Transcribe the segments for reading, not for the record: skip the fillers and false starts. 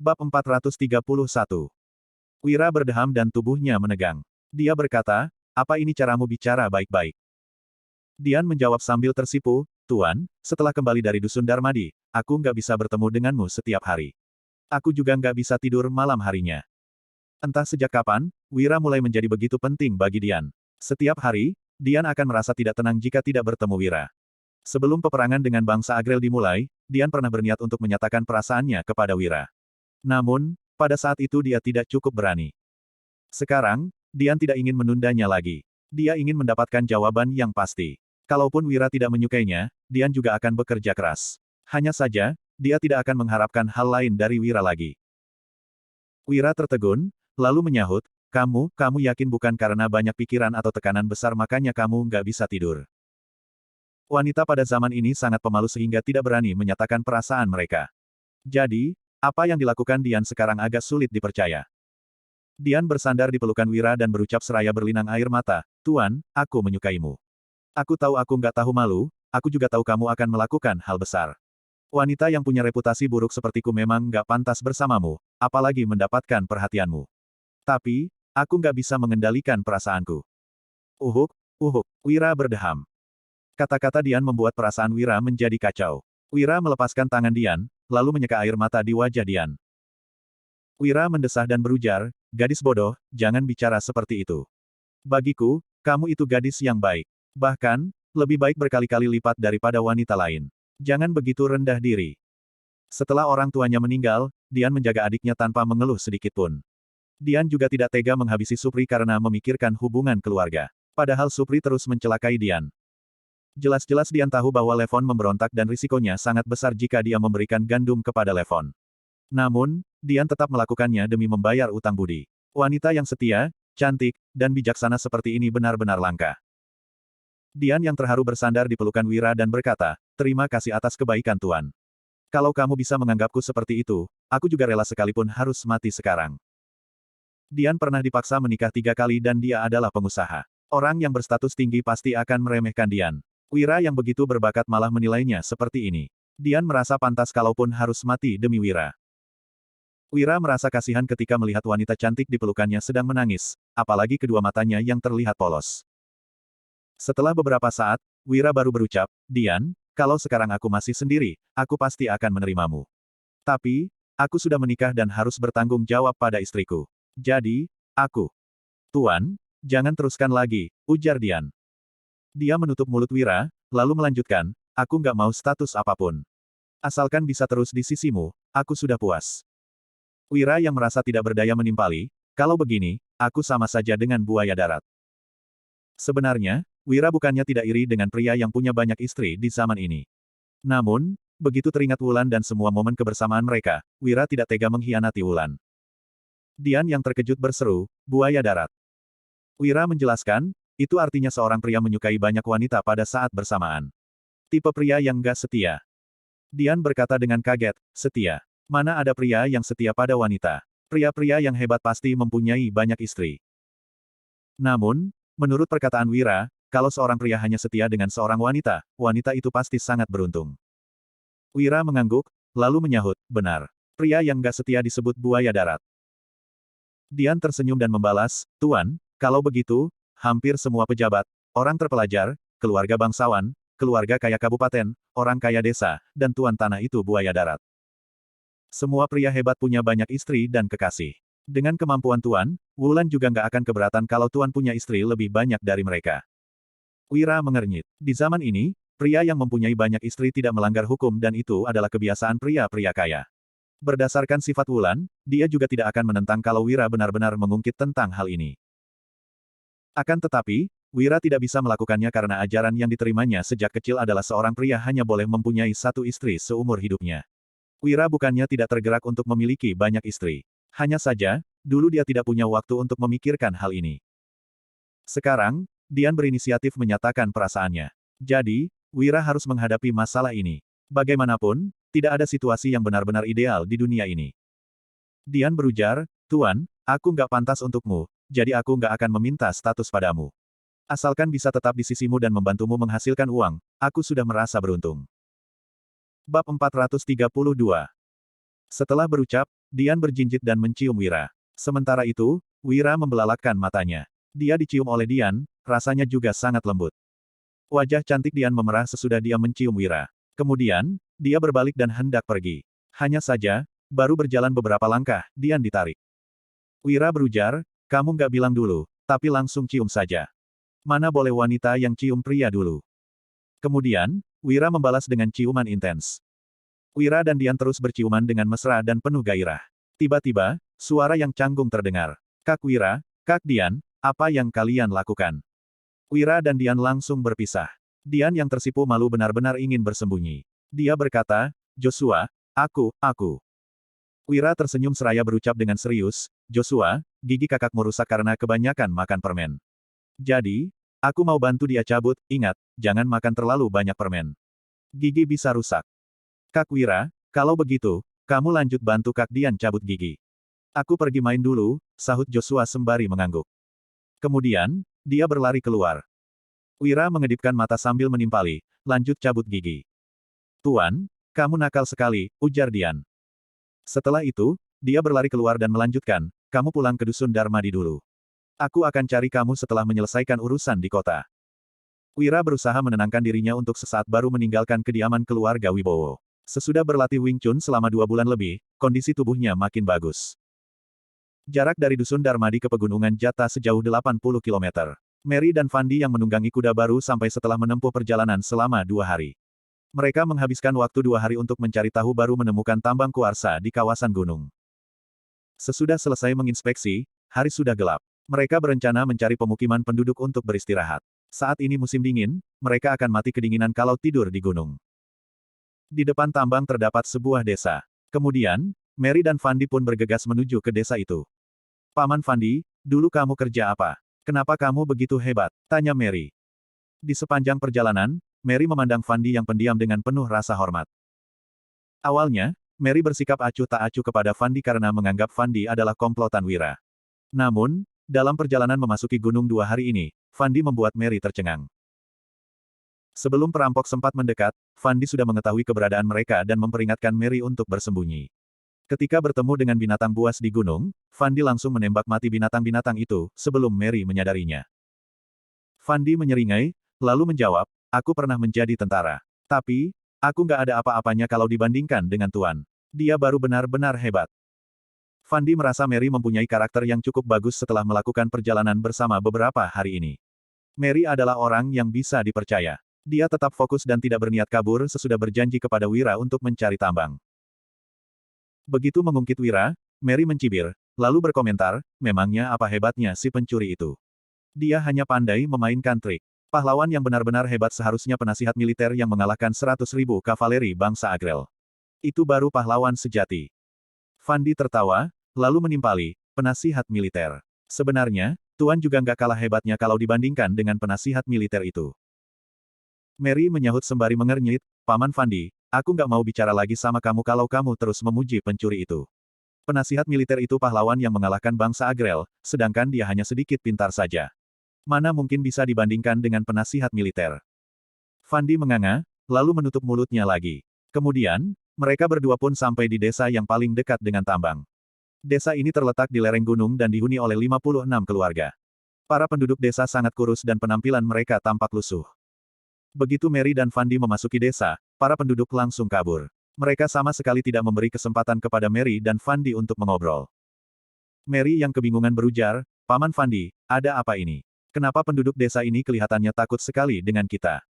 Bab 431. Wira berdeham dan tubuhnya menegang. Dia berkata, apa ini caramu bicara baik-baik? Dian menjawab sambil tersipu, Tuan, setelah kembali dari dusun Darmadi, aku nggak bisa bertemu denganmu setiap hari. Aku juga nggak bisa tidur malam harinya. Entah sejak kapan, Wira mulai menjadi begitu penting bagi Dian. Setiap hari, Dian akan merasa tidak tenang jika tidak bertemu Wira. Sebelum peperangan dengan bangsa Agrel dimulai, Dian pernah berniat untuk menyatakan perasaannya kepada Wira. Namun, pada saat itu dia tidak cukup berani. Sekarang, Dian tidak ingin menundanya lagi. Dia ingin mendapatkan jawaban yang pasti. Kalaupun Wira tidak menyukainya, Dian juga akan bekerja keras. Hanya saja, dia tidak akan mengharapkan hal lain dari Wira lagi. Wira tertegun, lalu menyahut, kamu yakin bukan karena banyak pikiran atau tekanan besar makanya kamu nggak bisa tidur. Wanita pada zaman ini sangat pemalu sehingga tidak berani menyatakan perasaan mereka. Jadi, apa yang dilakukan Dian sekarang agak sulit dipercaya. Dian bersandar di pelukan Wira dan berucap seraya berlinang air mata, Tuan, aku menyukaimu. Aku tahu aku nggak tahu malu, aku juga tahu kamu akan melakukan hal besar. Wanita yang punya reputasi buruk sepertiku memang nggak pantas bersamamu, apalagi mendapatkan perhatianmu. Tapi, aku nggak bisa mengendalikan perasaanku. Uhuk, Wira berdeham. Kata-kata Dian membuat perasaan Wira menjadi kacau. Wira melepaskan tangan Dian, lalu menyeka air mata di wajah Dian. Wira mendesah dan berujar, gadis bodoh, jangan bicara seperti itu. Bagiku, kamu itu gadis yang baik. Bahkan, lebih baik berkali-kali lipat daripada wanita lain. Jangan begitu rendah diri. Setelah orang tuanya meninggal, Dian menjaga adiknya tanpa mengeluh sedikitpun. Dian juga tidak tega menghabisi Supri karena memikirkan hubungan keluarga. Padahal Supri terus mencelakai Dian. Jelas-jelas Dian tahu bahwa Levon memberontak dan risikonya sangat besar jika dia memberikan gandum kepada Levon. Namun, Dian tetap melakukannya demi membayar utang budi. Wanita yang setia, cantik, dan bijaksana seperti ini benar-benar langka. Dian yang terharu bersandar di pelukan Wira dan berkata, terima kasih atas kebaikan Tuan. Kalau kamu bisa menganggapku seperti itu, aku juga rela sekalipun harus mati sekarang. Dian pernah dipaksa menikah 3 kali dan dia adalah pengusaha. Orang yang berstatus tinggi pasti akan meremehkan Dian. Wira yang begitu berbakat malah menilainya seperti ini. Dian merasa pantas kalaupun harus mati demi Wira. Wira merasa kasihan ketika melihat wanita cantik di pelukannya sedang menangis, apalagi kedua matanya yang terlihat polos. Setelah beberapa saat, Wira baru berucap, Dian, kalau sekarang aku masih sendiri, aku pasti akan menerimamu. Tapi, aku sudah menikah dan harus bertanggung jawab pada istriku. Jadi, aku. Tuan, jangan teruskan lagi, ujar Dian. Dia menutup mulut Wira, lalu melanjutkan, aku nggak mau status apapun. Asalkan bisa terus di sisimu, aku sudah puas. Wira yang merasa tidak berdaya menimpali, kalau begini, aku sama saja dengan buaya darat. Sebenarnya, Wira bukannya tidak iri dengan pria yang punya banyak istri di zaman ini. Namun, begitu teringat Wulan dan semua momen kebersamaan mereka, Wira tidak tega mengkhianati Wulan. Dian yang terkejut berseru, buaya darat. Wira menjelaskan, itu artinya seorang pria menyukai banyak wanita pada saat bersamaan. Tipe pria yang gak setia. Dian berkata dengan kaget, setia. Mana ada pria yang setia pada wanita? Pria-pria yang hebat pasti mempunyai banyak istri. Namun, menurut perkataan Wira, kalau seorang pria hanya setia dengan seorang wanita, wanita itu pasti sangat beruntung. Wira mengangguk, lalu menyahut, benar. Pria yang gak setia disebut buaya darat. Dian tersenyum dan membalas, Tuan, kalau begitu, hampir semua pejabat, orang terpelajar, keluarga bangsawan, keluarga kaya kabupaten, orang kaya desa, dan tuan tanah itu buaya darat. Semua pria hebat punya banyak istri dan kekasih. Dengan kemampuan Tuan, Wulan juga nggak akan keberatan kalau Tuan punya istri lebih banyak dari mereka. Wira mengernyit. Di zaman ini, pria yang mempunyai banyak istri tidak melanggar hukum dan itu adalah kebiasaan pria-pria kaya. Berdasarkan sifat Wulan, dia juga tidak akan menentang kalau Wira benar-benar mengungkit tentang hal ini. Akan tetapi, Wira tidak bisa melakukannya karena ajaran yang diterimanya sejak kecil adalah seorang pria hanya boleh mempunyai satu istri seumur hidupnya. Wira bukannya tidak tergerak untuk memiliki banyak istri. Hanya saja, dulu dia tidak punya waktu untuk memikirkan hal ini. Sekarang, Dian berinisiatif menyatakan perasaannya. Jadi, Wira harus menghadapi masalah ini. Bagaimanapun, tidak ada situasi yang benar-benar ideal di dunia ini. Dian berujar, Tuan, aku nggak pantas untukmu, jadi aku nggak akan meminta status padamu. Asalkan bisa tetap di sisimu dan membantumu menghasilkan uang, aku sudah merasa beruntung. Bab 432. Setelah berucap, Dian berjinjit dan mencium Wira. Sementara itu, Wira membelalakkan matanya. Dia dicium oleh Dian, rasanya juga sangat lembut. Wajah cantik Dian memerah sesudah dia mencium Wira. Kemudian, dia berbalik dan hendak pergi. Hanya saja, baru berjalan beberapa langkah, Dian ditarik. Wira berujar, kamu nggak bilang dulu, tapi langsung cium saja. Mana boleh wanita yang cium pria dulu. Kemudian, Wira membalas dengan ciuman intens. Wira dan Dian terus berciuman dengan mesra dan penuh gairah. Tiba-tiba, suara yang canggung terdengar. Kak Wira, Kak Dian, apa yang kalian lakukan? Wira dan Dian langsung berpisah. Dian yang tersipu malu benar-benar ingin bersembunyi. Dia berkata, Joshua, aku. Wira tersenyum seraya berucap dengan serius, Joshua, gigi kakakmu rusak karena kebanyakan makan permen. Jadi, aku mau bantu dia cabut, ingat, jangan makan terlalu banyak permen. Gigi bisa rusak. Kak Wira, kalau begitu, kamu lanjut bantu Kak Dian cabut gigi. Aku pergi main dulu, sahut Joshua sembari mengangguk. Kemudian, dia berlari keluar. Wira mengedipkan mata sambil menimpali, lanjut cabut gigi. Tuan, kamu nakal sekali, ujar Dian. Setelah itu, dia berlari keluar dan melanjutkan, kamu pulang ke dusun Darmadi dulu. Aku akan cari kamu setelah menyelesaikan urusan di kota. Wira berusaha menenangkan dirinya untuk sesaat baru meninggalkan kediaman keluarga Wibowo. Sesudah berlatih Wing Chun selama 2 bulan lebih, kondisi tubuhnya makin bagus. Jarak dari dusun Darmadi ke pegunungan Jata sejauh 80 km. Mary dan Fandi yang menunggangi kuda baru sampai setelah menempuh perjalanan selama 2 hari. Mereka menghabiskan waktu 2 hari untuk mencari tahu baru menemukan tambang kuarsa di kawasan gunung. Sesudah selesai menginspeksi, hari sudah gelap. Mereka berencana mencari pemukiman penduduk untuk beristirahat. Saat ini musim dingin, mereka akan mati kedinginan kalau tidur di gunung. Di depan tambang terdapat sebuah desa. Kemudian, Mary dan Fandi pun bergegas menuju ke desa itu. Paman Fandi, dulu kamu kerja apa? Kenapa kamu begitu hebat? Tanya Mary. Di sepanjang perjalanan, Mary memandang Fandi yang pendiam dengan penuh rasa hormat. Awalnya, Mary bersikap acuh tak acuh kepada Fandi karena menganggap Fandi adalah komplotan Wira. Namun, dalam perjalanan memasuki gunung 2 hari ini, Fandi membuat Mary tercengang. Sebelum perampok sempat mendekat, Fandi sudah mengetahui keberadaan mereka dan memperingatkan Mary untuk bersembunyi. Ketika bertemu dengan binatang buas di gunung, Fandi langsung menembak mati binatang-binatang itu, sebelum Mary menyadarinya. Fandi menyeringai, lalu menjawab, aku pernah menjadi tentara. Tapi, aku nggak ada apa-apanya kalau dibandingkan dengan Tuan. Dia baru benar-benar hebat. Fandi merasa Mary mempunyai karakter yang cukup bagus setelah melakukan perjalanan bersama beberapa hari ini. Mary adalah orang yang bisa dipercaya. Dia tetap fokus dan tidak berniat kabur sesudah berjanji kepada Wira untuk mencari tambang. Begitu mengungkit Wira, Mary mencibir, lalu berkomentar, memangnya apa hebatnya si pencuri itu? Dia hanya pandai memainkan trik. Pahlawan yang benar-benar hebat seharusnya penasihat militer yang mengalahkan 100.000 kavaleri bangsa Agrel. Itu baru pahlawan sejati. Fandi tertawa, lalu menimpali, penasihat militer. Sebenarnya, Tuan juga nggak kalah hebatnya kalau dibandingkan dengan penasihat militer itu. Mary menyahut sembari mengernyit, Paman Fandi, aku nggak mau bicara lagi sama kamu kalau kamu terus memuji pencuri itu. Penasihat militer itu pahlawan yang mengalahkan bangsa Agrel, sedangkan dia hanya sedikit pintar saja. Mana mungkin bisa dibandingkan dengan penasihat militer? Fandi menganga, lalu menutup mulutnya lagi. Kemudian, mereka berdua pun sampai di desa yang paling dekat dengan tambang. Desa ini terletak di lereng gunung dan dihuni oleh 56 keluarga. Para penduduk desa sangat kurus dan penampilan mereka tampak lusuh. Begitu Mary dan Fandi memasuki desa, para penduduk langsung kabur. Mereka sama sekali tidak memberi kesempatan kepada Mary dan Fandi untuk mengobrol. Mary yang kebingungan berujar, Paman Fandi, ada apa ini? Kenapa penduduk desa ini kelihatannya takut sekali dengan kita?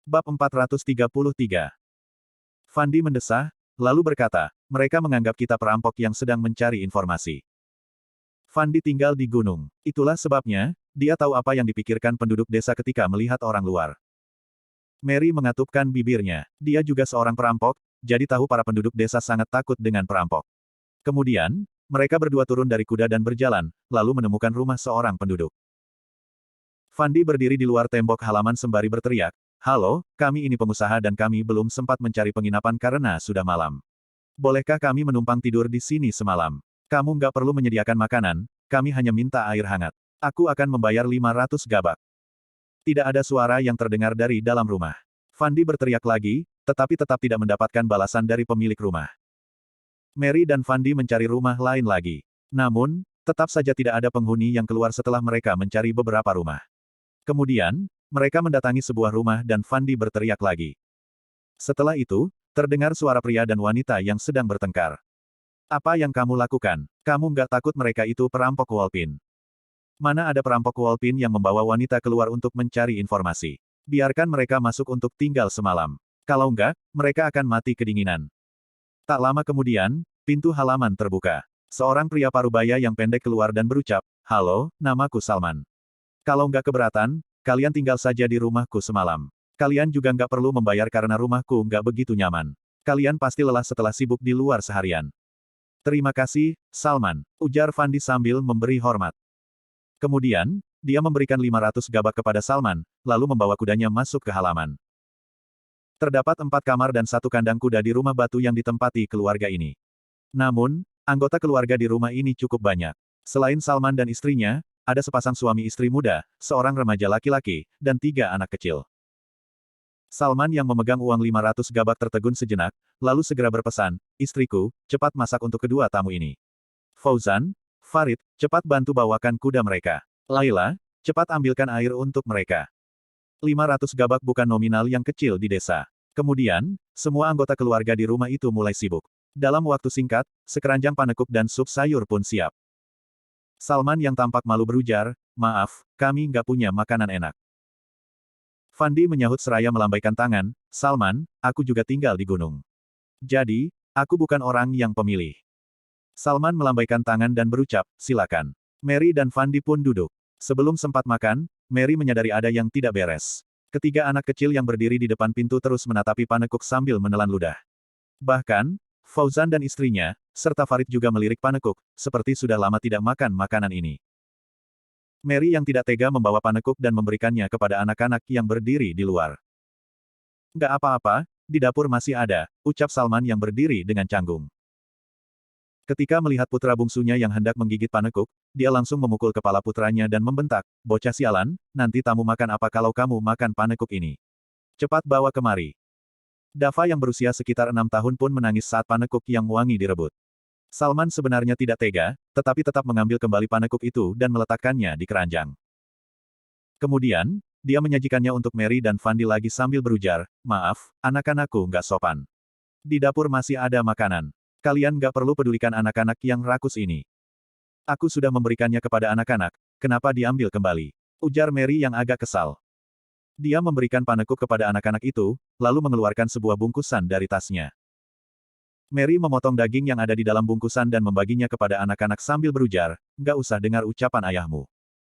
Bab 433. Fandi mendesah, lalu berkata, mereka menganggap kita perampok yang sedang mencari informasi. Fandi tinggal di gunung. Itulah sebabnya, dia tahu apa yang dipikirkan penduduk desa ketika melihat orang luar. Mary mengatupkan bibirnya. Dia juga seorang perampok, jadi tahu para penduduk desa sangat takut dengan perampok. Kemudian, mereka berdua turun dari kuda dan berjalan, lalu menemukan rumah seorang penduduk. Fandi berdiri di luar tembok halaman sembari berteriak, halo, kami ini pengusaha dan kami belum sempat mencari penginapan karena sudah malam. Bolehkah kami menumpang tidur di sini semalam? Kamu nggak perlu menyediakan makanan, kami hanya minta air hangat. Aku akan membayar 500 gabak. Tidak ada suara yang terdengar dari dalam rumah. Fandi berteriak lagi, tetapi tetap tidak mendapatkan balasan dari pemilik rumah. Mary dan Fandi mencari rumah lain lagi. Namun, tetap saja tidak ada penghuni yang keluar setelah mereka mencari beberapa rumah. Kemudian, mereka mendatangi sebuah rumah dan Fandi berteriak lagi. Setelah itu, terdengar suara pria dan wanita yang sedang bertengkar. Apa yang kamu lakukan? Kamu nggak takut mereka itu perampok Wolpin? Mana ada perampok Wolpin yang membawa wanita keluar untuk mencari informasi? Biarkan mereka masuk untuk tinggal semalam. Kalau enggak, mereka akan mati kedinginan. Tak lama kemudian, pintu halaman terbuka. Seorang pria parubaya yang pendek keluar dan berucap, "Halo, namaku Salman. Kalau nggak keberatan, kalian tinggal saja di rumahku semalam. Kalian juga nggak perlu membayar karena rumahku nggak begitu nyaman. Kalian pasti lelah setelah sibuk di luar seharian." "Terima kasih, Salman," ujar Fandi sambil memberi hormat. Kemudian, dia memberikan 500 gabak kepada Salman, lalu membawa kudanya masuk ke halaman. Terdapat 4 kamar dan 1 kandang kuda di rumah batu yang ditempati keluarga ini. Namun, anggota keluarga di rumah ini cukup banyak. Selain Salman dan istrinya, ada sepasang suami istri muda, seorang remaja laki-laki, dan 3 anak kecil. Salman yang memegang uang 500 gabak tertegun sejenak, lalu segera berpesan, "Istriku, cepat masak untuk kedua tamu ini. Fauzan, Farid, cepat bantu bawakan kuda mereka. Laila, cepat ambilkan air untuk mereka." 500 gabak bukan nominal yang kecil di desa. Kemudian, semua anggota keluarga di rumah itu mulai sibuk. Dalam waktu singkat, sekeranjang panekuk dan sup sayur pun siap. Salman yang tampak malu berujar, "Maaf, kami nggak punya makanan enak." Fandi menyahut seraya melambaikan tangan, "Salman, aku juga tinggal di gunung. Jadi, aku bukan orang yang pemilih." Salman melambaikan tangan dan berucap, "Silakan." Mary dan Fandi pun duduk. Sebelum sempat makan, Mary menyadari ada yang tidak beres. Ketiga anak kecil yang berdiri di depan pintu terus menatapi panekuk sambil menelan ludah. Bahkan, Fauzan dan istrinya, serta Farid juga melirik panekuk, seperti sudah lama tidak makan makanan ini. Mary yang tidak tega membawa panekuk dan memberikannya kepada anak-anak yang berdiri di luar. "Nggak apa-apa, di dapur masih ada," ucap Salman yang berdiri dengan canggung. Ketika melihat putra bungsunya yang hendak menggigit panekuk, dia langsung memukul kepala putranya dan membentak, "Bocah sialan, nanti tamu makan apa kalau kamu makan panekuk ini? Cepat bawa kemari." Dava yang berusia sekitar 6 tahun pun menangis saat panekuk yang wangi direbut. Salman sebenarnya tidak tega, tetapi tetap mengambil kembali panekuk itu dan meletakkannya di keranjang. Kemudian, dia menyajikannya untuk Mary dan Fandi lagi sambil berujar, "Maaf, anak-anakku nggak sopan. Di dapur masih ada makanan. Kalian nggak perlu pedulikan anak-anak yang rakus ini. Aku sudah memberikannya kepada anak-anak, kenapa diambil kembali?" ujar Mary yang agak kesal. Dia memberikan panekuk kepada anak-anak itu, lalu mengeluarkan sebuah bungkusan dari tasnya. Mary memotong daging yang ada di dalam bungkusan dan membaginya kepada anak-anak sambil berujar, "Nggak usah dengar ucapan ayahmu.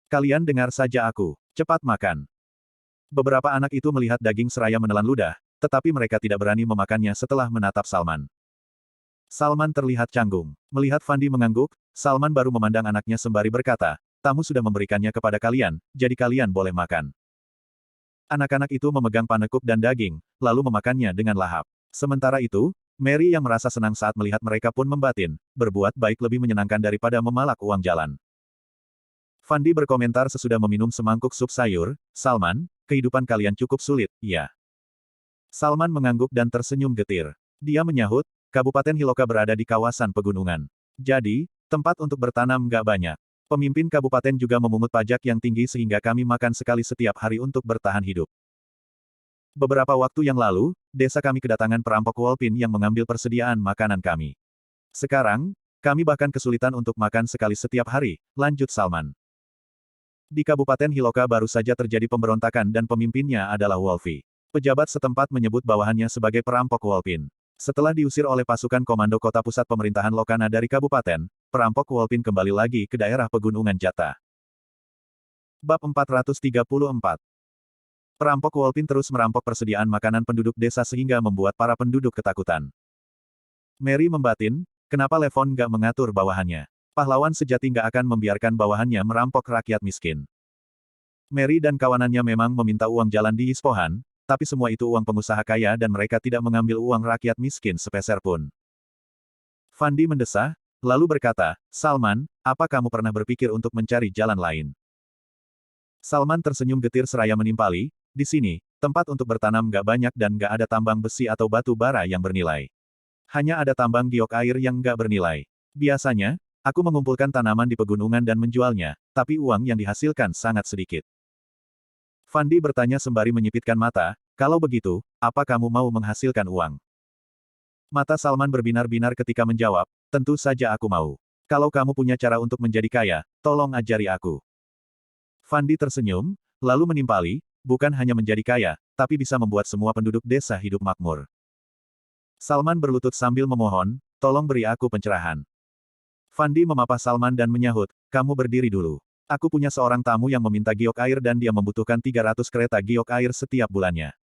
Kalian dengar saja aku. Cepat makan." Beberapa anak itu melihat daging seraya menelan ludah, tetapi mereka tidak berani memakannya setelah menatap Salman. Salman terlihat canggung. Melihat Fandi mengangguk, Salman baru memandang anaknya sembari berkata, "Tamu sudah memberikannya kepada kalian, jadi kalian boleh makan." Anak-anak itu memegang panekuk dan daging, lalu memakannya dengan lahap. Sementara itu, Mary yang merasa senang saat melihat mereka pun membatin, berbuat baik lebih menyenangkan daripada memalak uang jalan. Fandi berkomentar sesudah meminum semangkuk sup sayur, "Salman, kehidupan kalian cukup sulit, ya?" Salman mengangguk dan tersenyum getir. Dia menyahut, "Kabupaten Hiloka berada di kawasan pegunungan. Jadi, tempat untuk bertanam nggak banyak. Pemimpin kabupaten juga memungut pajak yang tinggi sehingga kami makan sekali setiap hari untuk bertahan hidup. Beberapa waktu yang lalu, desa kami kedatangan perampok Wolpin yang mengambil persediaan makanan kami. Sekarang, kami bahkan kesulitan untuk makan sekali setiap hari," lanjut Salman. "Di Kabupaten Hiloka baru saja terjadi pemberontakan dan pemimpinnya adalah Wolfi. Pejabat setempat menyebut bawahannya sebagai perampok Wolpin. Setelah diusir oleh pasukan komando kota pusat pemerintahan Lokana dari kabupaten, perampok Wolpin kembali lagi ke daerah pegunungan Jata." Bab 434. Perampok Wolpin terus merampok persediaan makanan penduduk desa sehingga membuat para penduduk ketakutan. Mary membatin, kenapa Levon nggak mengatur bawahannya? Pahlawan sejati nggak akan membiarkan bawahannya merampok rakyat miskin. Mary dan kawanannya memang meminta uang jalan di Ispohan, tapi semua itu uang pengusaha kaya dan mereka tidak mengambil uang rakyat miskin sepeser pun. Fandi mendesah, lalu berkata, "Salman, apa kamu pernah berpikir untuk mencari jalan lain?" Salman tersenyum getir seraya menimpali, "Di sini, tempat untuk bertanam nggak banyak dan nggak ada tambang besi atau batu bara yang bernilai. Hanya ada tambang giok air yang nggak bernilai. Biasanya, aku mengumpulkan tanaman di pegunungan dan menjualnya, tapi uang yang dihasilkan sangat sedikit. Fandi bertanya sembari menyipitkan mata, kalau begitu, apa kamu mau menghasilkan uang? Mata Salman berbinar-binar ketika menjawab, tentu saja aku mau. Kalau kamu punya cara untuk menjadi kaya, tolong ajari aku. Fandi tersenyum, lalu menimpali, bukan hanya menjadi kaya, tapi bisa membuat semua penduduk desa hidup makmur. Salman berlutut sambil memohon, tolong beri aku pencerahan. Fandi memapah Salman dan menyahut, kamu berdiri dulu. Aku punya seorang tamu yang meminta giok air dan dia membutuhkan 300 kereta giok air setiap bulannya.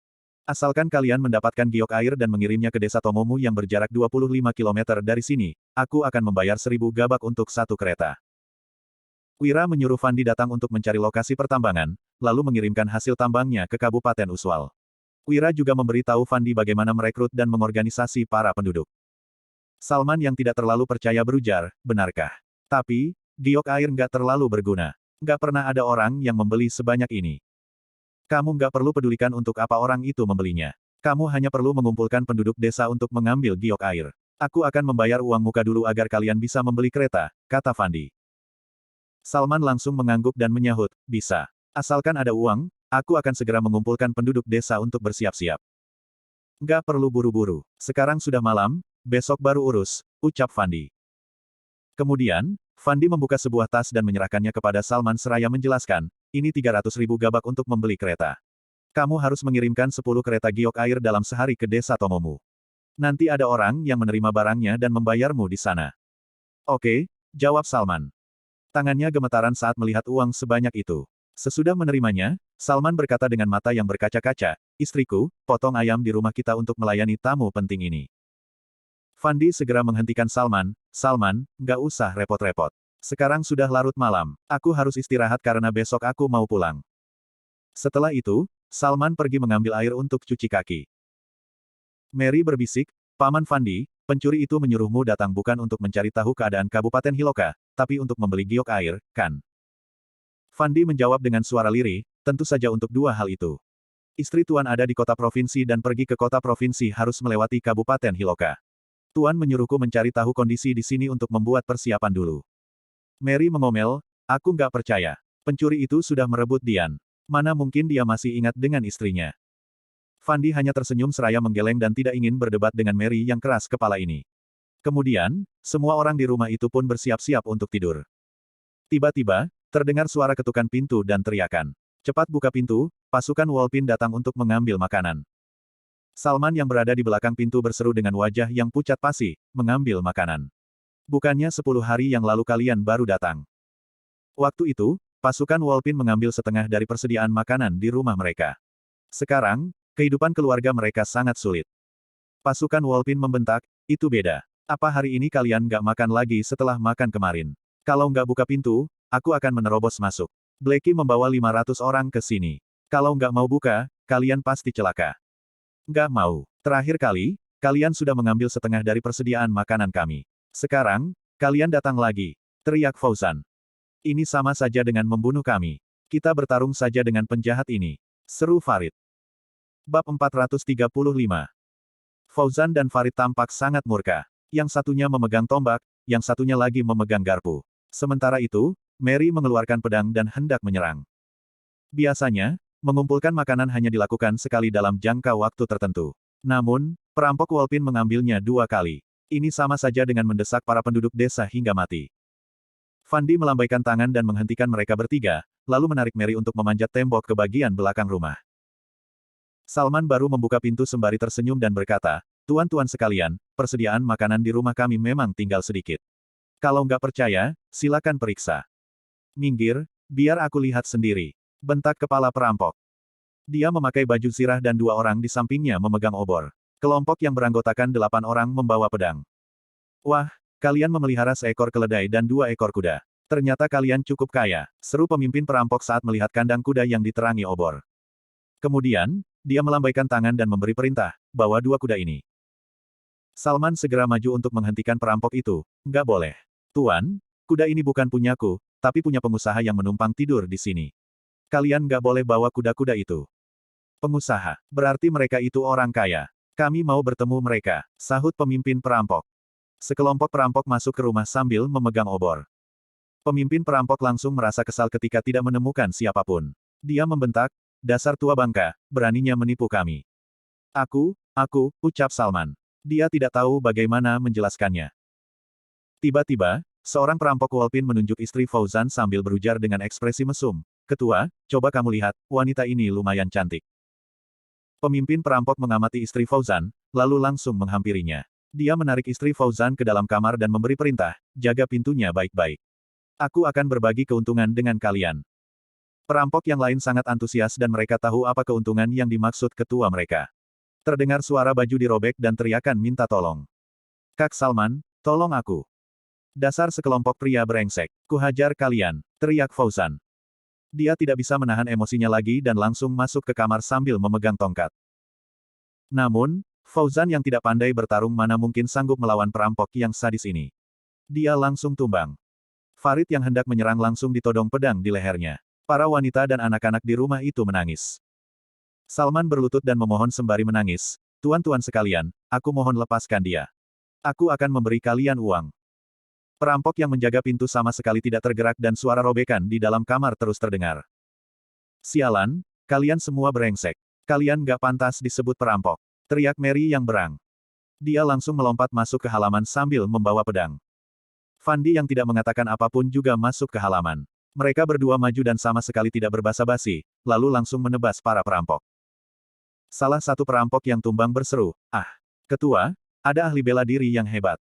Asalkan kalian mendapatkan giok air dan mengirimnya ke desa Tomomu yang berjarak 25 km dari sini, aku akan membayar 1000 gabak untuk satu kereta. Wira menyuruh Fandi datang untuk mencari lokasi pertambangan, lalu mengirimkan hasil tambangnya ke Kabupaten Uswal. Wira juga memberitahu Fandi bagaimana merekrut dan mengorganisasi para penduduk. Salman yang tidak terlalu percaya berujar, benarkah? Tapi, giok air nggak terlalu berguna. Nggak pernah ada orang yang membeli sebanyak ini. Kamu nggak perlu pedulikan untuk apa orang itu membelinya. Kamu hanya perlu mengumpulkan penduduk desa untuk mengambil giok air. Aku akan membayar uang muka dulu agar kalian bisa membeli kereta, kata Fandi. Salman langsung mengangguk dan menyahut, bisa. Asalkan ada uang, aku akan segera mengumpulkan penduduk desa untuk bersiap-siap. Nggak perlu buru-buru. Sekarang sudah malam, besok baru urus, ucap Fandi. Kemudian, Fandi membuka sebuah tas dan menyerahkannya kepada Salman seraya menjelaskan, ini 300.000 gabak untuk membeli kereta. Kamu harus mengirimkan 10 kereta giok air dalam sehari ke desa Tomomu. Nanti ada orang yang menerima barangnya dan membayarmu di sana. Oke, jawab Salman. Tangannya gemetaran saat melihat uang sebanyak itu. Sesudah menerimanya, Salman berkata dengan mata yang berkaca-kaca, istriku, potong ayam di rumah kita untuk melayani tamu penting ini. Fandi segera menghentikan Salman, Salman, nggak usah repot-repot. Sekarang sudah larut malam, aku harus istirahat karena besok aku mau pulang. Setelah itu, Salman pergi mengambil air untuk cuci kaki. Mary berbisik, Paman Fandi, pencuri itu menyuruhmu datang bukan untuk mencari tahu keadaan Kabupaten Hiloka, tapi untuk membeli giok air, kan? Fandi menjawab dengan suara lirih, tentu saja untuk dua hal itu. Istri Tuan ada di kota provinsi dan pergi ke kota provinsi harus melewati Kabupaten Hiloka. Tuan menyuruhku mencari tahu kondisi di sini untuk membuat persiapan dulu. Mary mengomel, aku nggak percaya. Pencuri itu sudah merebut Dian. Mana mungkin dia masih ingat dengan istrinya. Fandi hanya tersenyum seraya menggeleng dan tidak ingin berdebat dengan Mary yang keras kepala ini. Kemudian, semua orang di rumah itu pun bersiap-siap untuk tidur. Tiba-tiba, terdengar suara ketukan pintu dan teriakan. Cepat buka pintu, pasukan Wolpin datang untuk mengambil makanan. Salman yang berada di belakang pintu berseru dengan wajah yang pucat pasi, mengambil makanan. Bukannya 10 hari yang lalu kalian baru datang. Waktu itu, pasukan Wolpin mengambil setengah dari persediaan makanan di rumah mereka. Sekarang, kehidupan keluarga mereka sangat sulit. Pasukan Wolpin membentak, itu beda. Apa hari ini kalian nggak makan lagi setelah makan kemarin? Kalau nggak buka pintu, aku akan menerobos masuk. Blackie membawa 500 orang ke sini. Kalau nggak mau buka, kalian pasti celaka. Nggak mau. Terakhir kali, kalian sudah mengambil setengah dari persediaan makanan kami. Sekarang, kalian datang lagi. Teriak Fauzan. Ini sama saja dengan membunuh kami. Kita bertarung saja dengan penjahat ini. Seru Farid. Bab 435. Fauzan dan Farid tampak sangat murka. Yang satunya memegang tombak, yang satunya lagi memegang garpu. Sementara itu, Mary mengeluarkan pedang dan hendak menyerang. Biasanya, mengumpulkan makanan hanya dilakukan sekali dalam jangka waktu tertentu. Namun, perampok Wolpin mengambilnya 2 kali. Ini sama saja dengan mendesak para penduduk desa hingga mati. Fandi melambaikan tangan dan menghentikan mereka bertiga, lalu menarik Mary untuk memanjat tembok ke bagian belakang rumah. Salman baru membuka pintu sembari tersenyum dan berkata, Tuan-tuan sekalian, persediaan makanan di rumah kami memang tinggal sedikit. Kalau nggak percaya, silakan periksa. Minggir, biar aku lihat sendiri. Bentak kepala perampok. Dia memakai baju zirah dan 2 orang di sampingnya memegang obor. Kelompok yang beranggotakan 8 orang membawa pedang. Wah, kalian memelihara seekor keledai dan 2 ekor kuda. Ternyata kalian cukup kaya, seru pemimpin perampok saat melihat kandang kuda yang diterangi obor. Kemudian, dia melambaikan tangan dan memberi perintah, bawa 2 kuda ini. Salman segera maju untuk menghentikan perampok itu. Nggak boleh. Tuan, kuda ini bukan punyaku, tapi punya pengusaha yang menumpang tidur di sini. Kalian nggak boleh bawa kuda-kuda itu. Pengusaha, berarti mereka itu orang kaya. Kami mau bertemu mereka, sahut pemimpin perampok. Sekelompok perampok masuk ke rumah sambil memegang obor. Pemimpin perampok langsung merasa kesal ketika tidak menemukan siapapun. Dia membentak, dasar tua bangka, beraninya menipu kami. Aku, ucap Salman. Dia tidak tahu bagaimana menjelaskannya. Tiba-tiba, seorang perampok Wolpin menunjuk istri Fauzan sambil berujar dengan ekspresi mesum. Ketua, coba kamu lihat, wanita ini lumayan cantik. Pemimpin perampok mengamati istri Fauzan, lalu langsung menghampirinya. Dia menarik istri Fauzan ke dalam kamar dan memberi perintah, jaga pintunya baik-baik. Aku akan berbagi keuntungan dengan kalian. Perampok yang lain sangat antusias dan mereka tahu apa keuntungan yang dimaksud ketua mereka. Terdengar suara baju dirobek dan teriakan minta tolong. Kak Salman, tolong aku. Dasar sekelompok pria brengsek, kuhajar kalian, teriak Fauzan. Dia tidak bisa menahan emosinya lagi dan langsung masuk ke kamar sambil memegang tongkat. Namun, Fauzan yang tidak pandai bertarung mana mungkin sanggup melawan perampok yang sadis ini. Dia langsung tumbang. Farid yang hendak menyerang langsung ditodong pedang di lehernya. Para wanita dan anak-anak di rumah itu menangis. Salman berlutut dan memohon sembari menangis, "Tuan-tuan sekalian, aku mohon lepaskan dia. Aku akan memberi kalian uang." Perampok yang menjaga pintu sama sekali tidak tergerak dan suara robekan di dalam kamar terus terdengar. "Sialan, kalian semua brengsek. Kalian gak pantas disebut perampok," teriak Mary yang berang. Dia langsung melompat masuk ke halaman sambil membawa pedang. Fandi yang tidak mengatakan apapun juga masuk ke halaman. Mereka berdua maju dan sama sekali tidak berbasa-basi, lalu langsung menebas para perampok. Salah satu perampok yang tumbang berseru, "Ah, ketua, ada ahli bela diri yang hebat."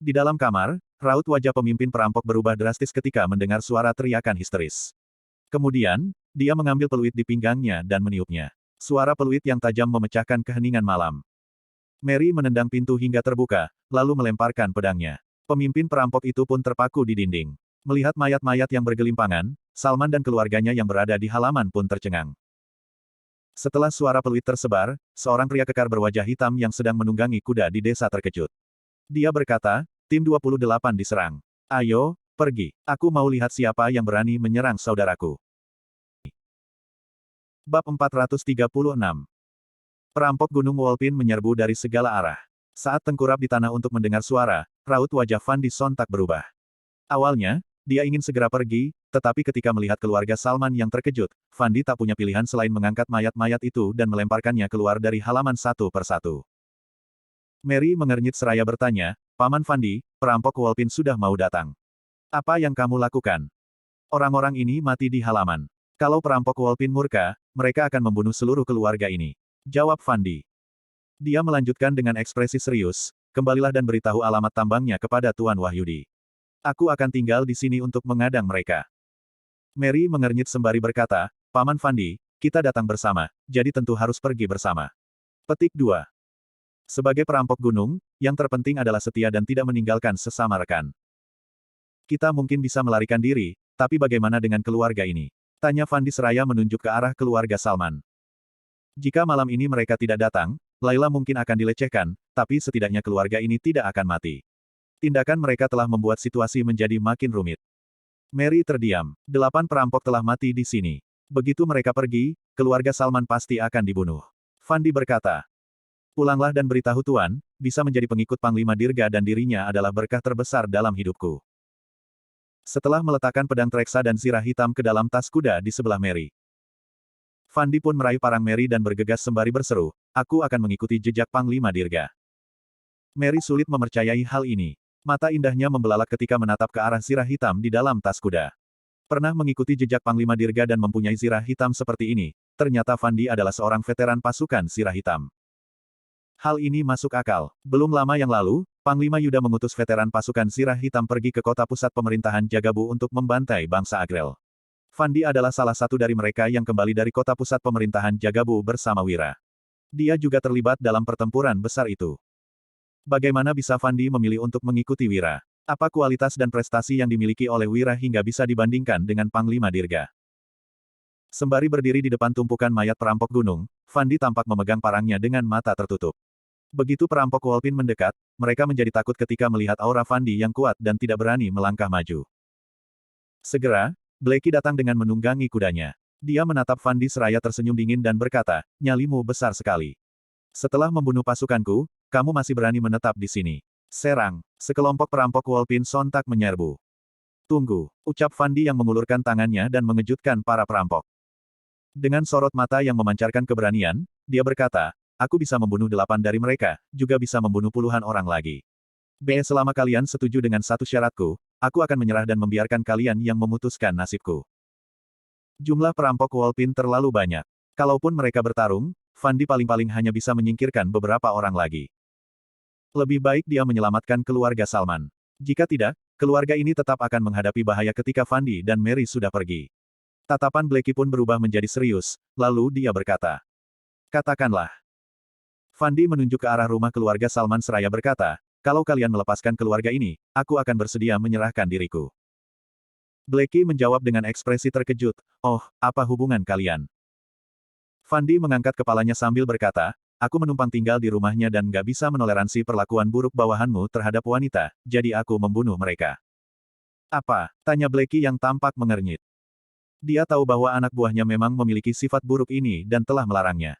Di dalam kamar, raut wajah pemimpin perampok berubah drastis ketika mendengar suara teriakan histeris. Kemudian, dia mengambil peluit di pinggangnya dan meniupnya. Suara peluit yang tajam memecahkan keheningan malam. Mary menendang pintu hingga terbuka, lalu melemparkan pedangnya. Pemimpin perampok itu pun terpaku di dinding. Melihat mayat-mayat yang bergelimpangan, Salman dan keluarganya yang berada di halaman pun tercengang. Setelah suara peluit tersebar, seorang pria kekar berwajah hitam yang sedang menunggangi kuda di desa terkejut. Dia berkata, "Tim 28 diserang. Ayo, pergi. Aku mau lihat siapa yang berani menyerang saudaraku." Bab 436. Perampok Gunung Wolpin menyerbu dari segala arah. Saat tengkurap di tanah untuk mendengar suara, raut wajah Fandi sontak berubah. Awalnya, dia ingin segera pergi, tetapi ketika melihat keluarga Salman yang terkejut, Fandi tak punya pilihan selain mengangkat mayat-mayat itu dan melemparkannya keluar dari halaman satu persatu. Mary mengernyit seraya bertanya, "Paman Fandi, perampok Wolpin sudah mau datang. Apa yang kamu lakukan? Orang-orang ini mati di halaman. Kalau perampok Wolpin murka, mereka akan membunuh seluruh keluarga ini," jawab Fandi. Dia melanjutkan dengan ekspresi serius, "Kembalilah dan beritahu alamat tambangnya kepada Tuan Wahyudi. Aku akan tinggal di sini untuk mengadang mereka." Mary mengernyit sembari berkata, "Paman Fandi, kita datang bersama, jadi tentu harus pergi bersama." Petik 2. Sebagai perampok gunung, yang terpenting adalah setia dan tidak meninggalkan sesama rekan. "Kita mungkin bisa melarikan diri, tapi bagaimana dengan keluarga ini?" tanya Fandi seraya menunjuk ke arah keluarga Salman. "Jika malam ini mereka tidak datang, Laila mungkin akan dilecehkan, tapi setidaknya keluarga ini tidak akan mati. Tindakan mereka telah membuat situasi menjadi makin rumit." Mary terdiam. 8 perampok telah mati di sini. Begitu mereka pergi, keluarga Salman pasti akan dibunuh. Fandi berkata, "Pulanglah dan beritahu Tuan, bisa menjadi pengikut Panglima Dirga dan dirinya adalah berkah terbesar dalam hidupku." Setelah meletakkan pedang Treksa dan zirah hitam ke dalam tas kuda di sebelah Mary, Fandi pun meraih parang Mary dan bergegas sembari berseru, "Aku akan mengikuti jejak Panglima Dirga." Mary sulit mempercayai hal ini. Mata indahnya membelalak ketika menatap ke arah zirah hitam di dalam tas kuda. Pernah mengikuti jejak Panglima Dirga dan mempunyai zirah hitam seperti ini, ternyata Fandi adalah seorang veteran pasukan zirah hitam. Hal ini masuk akal. Belum lama yang lalu, Panglima Yuda mengutus veteran pasukan zirah hitam pergi ke kota pusat pemerintahan Jagabu untuk membantai bangsa Agrel. Fandi adalah salah satu dari mereka yang kembali dari kota pusat pemerintahan Jagabu bersama Wira. Dia juga terlibat dalam pertempuran besar itu. Bagaimana bisa Fandi memilih untuk mengikuti Wira? Apa kualitas dan prestasi yang dimiliki oleh Wira hingga bisa dibandingkan dengan Panglima Dirga? Sembari berdiri di depan tumpukan mayat perampok gunung, Fandi tampak memegang parangnya dengan mata tertutup. Begitu perampok Wolpin mendekat, mereka menjadi takut ketika melihat aura Fandi yang kuat dan tidak berani melangkah maju. Segera, Blackie datang dengan menunggangi kudanya. Dia menatap Fandi seraya tersenyum dingin dan berkata, "Nyalimu besar sekali. Setelah membunuh pasukanku, kamu masih berani menetap di sini. Serang. Sekelompok perampok Wolpin sontak menyerbu. Tunggu, ucap Fandi yang mengulurkan tangannya dan mengejutkan para perampok. Dengan sorot mata yang memancarkan keberanian, dia berkata, aku bisa membunuh 8 dari mereka, juga bisa membunuh puluhan orang lagi. Selama kalian setuju dengan satu syaratku, aku akan menyerah dan membiarkan kalian yang memutuskan nasibku. Jumlah perampok Wolpin terlalu banyak. Kalaupun mereka bertarung, Fandi paling-paling hanya bisa menyingkirkan beberapa orang lagi. Lebih baik dia menyelamatkan keluarga Salman. Jika tidak, keluarga ini tetap akan menghadapi bahaya ketika Fandi dan Mary sudah pergi. Tatapan Blackie pun berubah menjadi serius, lalu dia berkata. Katakanlah. Fandi menunjuk ke arah rumah keluarga Salman seraya berkata, kalau kalian melepaskan keluarga ini, aku akan bersedia menyerahkan diriku. Blackie menjawab dengan ekspresi terkejut, oh, apa hubungan kalian? Fandi mengangkat kepalanya sambil berkata, aku menumpang tinggal di rumahnya dan gak bisa menoleransi perlakuan buruk bawahanmu terhadap wanita, jadi aku membunuh mereka. Apa? Tanya Blackie yang tampak mengernyit. Dia tahu bahwa anak buahnya memang memiliki sifat buruk ini dan telah melarangnya.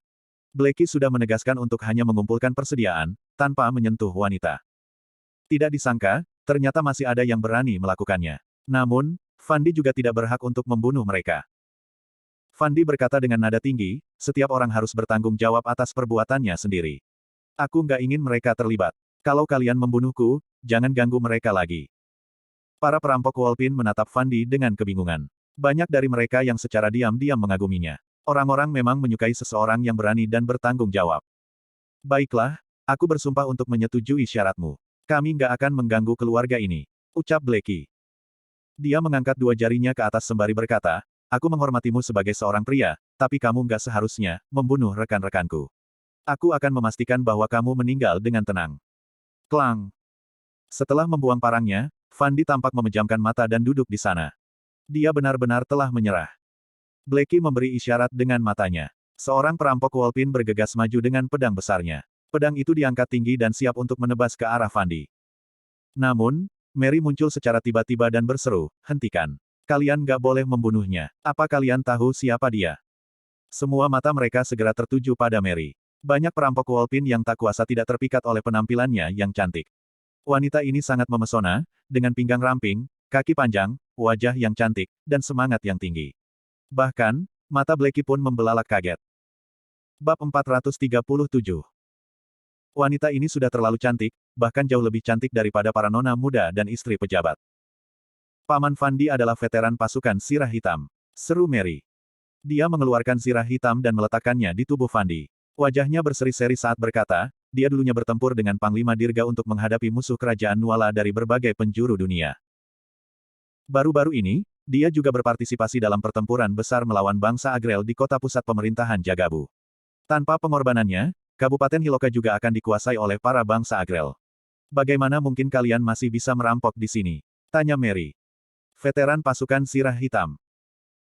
Blackie sudah menegaskan untuk hanya mengumpulkan persediaan, tanpa menyentuh wanita. Tidak disangka, ternyata masih ada yang berani melakukannya. Namun, Fandi juga tidak berhak untuk membunuh mereka. Fandi berkata dengan nada tinggi, setiap orang harus bertanggung jawab atas perbuatannya sendiri. Aku nggak ingin mereka terlibat. Kalau kalian membunuhku, jangan ganggu mereka lagi. Para perampok Wolpin menatap Fandi dengan kebingungan. Banyak dari mereka yang secara diam-diam mengaguminya. Orang-orang memang menyukai seseorang yang berani dan bertanggung jawab. Baiklah, aku bersumpah untuk menyetujui syaratmu. Kami nggak akan mengganggu keluarga ini. Ucap Blackie. Dia mengangkat dua jarinya ke atas sembari berkata, aku menghormatimu sebagai seorang pria, tapi kamu nggak seharusnya membunuh rekan-rekanku. Aku akan memastikan bahwa kamu meninggal dengan tenang. Klang. Setelah membuang parangnya, Fandi tampak memejamkan mata dan duduk di sana. Dia benar-benar telah menyerah. Blackie memberi isyarat dengan matanya. Seorang perampok Wolpin bergegas maju dengan pedang besarnya. Pedang itu diangkat tinggi dan siap untuk menebas ke arah Fandi. Namun, Mary muncul secara tiba-tiba dan berseru, hentikan. Kalian gak boleh membunuhnya. Apa kalian tahu siapa dia? Semua mata mereka segera tertuju pada Mary. Banyak perampok Wolpin yang tak kuasa tidak terpikat oleh penampilannya yang cantik. Wanita ini sangat memesona, dengan pinggang ramping, kaki panjang, wajah yang cantik, dan semangat yang tinggi. Bahkan, mata Blackie pun membelalak kaget. Bab 437. Wanita ini sudah terlalu cantik, bahkan jauh lebih cantik daripada para nona muda dan istri pejabat. Paman Fandi adalah veteran pasukan Sirah Hitam. Seru Mary. Dia mengeluarkan sirah hitam dan meletakkannya di tubuh Fandi. Wajahnya berseri-seri saat berkata, dia dulunya bertempur dengan Panglima Dirga untuk menghadapi musuh kerajaan Nuala dari berbagai penjuru dunia. Baru-baru ini, dia juga berpartisipasi dalam pertempuran besar melawan bangsa Agrel di kota pusat pemerintahan Jagabu. Tanpa pengorbanannya, Kabupaten Hiloka juga akan dikuasai oleh para bangsa Agrel. Bagaimana mungkin kalian masih bisa merampok di sini? Tanya Mary. Veteran pasukan Sirah Hitam.